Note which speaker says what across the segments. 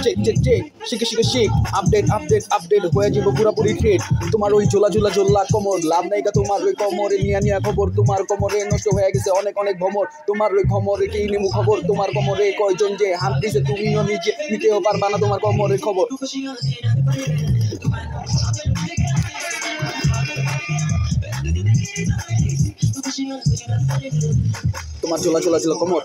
Speaker 1: Check check check শিখে শিখে শিখ update update update হয়ে যাব পুরাপুরি ট্রেড তোমার ওই ঝোলা ঝোলা ঝোলা কোমর লাভ নাই তোমার ওই কোমরে নিয়া নিয়া খবর তোমার কোমরে নষ্ট হয়ে গেছে অনেক অনেক ভ্রমর তোমার ওই কোমরে কি নিমু খবর তোমার কোমরে কয়জন যে হাত দিছে তুমিও নিজে নিতেও পারবা না তোমার কোমরের খবর তোমার চোলা চোলা চোলা কোমর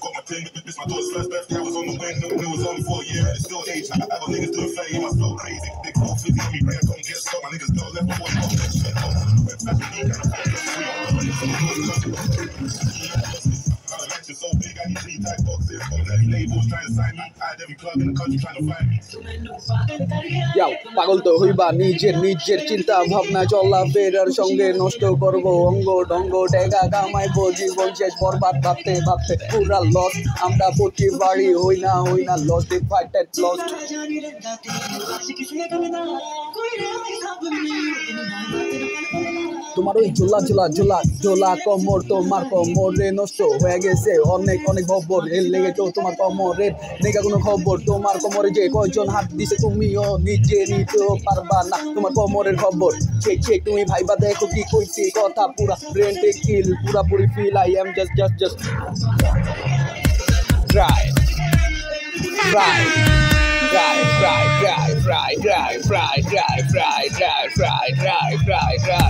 Speaker 1: পাগল তো হইবা নিজের নিজের চিন্তা ভাবনা চলাফেরার সঙ্গে নষ্ট করবো অঙ্গ ঢঙ্গ টেকা কামাইবো জীবন শেষ বরবাদ ভাবতে ভাবতে পুরা লস আমরা প্রতিবারই হই না লস্ট ফাইটেড লস্ট তোমার ওই ঝোলা ঝোলা ঝোলা ঝোলা কোমর তোমার কোমরে নষ্ট হয়ে গেছে অনেক অনেক খবর এর লেগে তো তোমার কোমরের নেগা কোনো খবর তোমার কোমরে যে কয়জন হাত দিছে তুমিও নিজে নিতেও পারবা না তোমার কোমরের খবর চেক চেক তুমি ভাইবা দেখো কি কইছি কথা পুরা ব্রেন টেক কিল পুরাপুরি feel I am just try try Fry, fry, fry, fry, fry, fry, fry, fry, fry, fry, fry, fry, fry.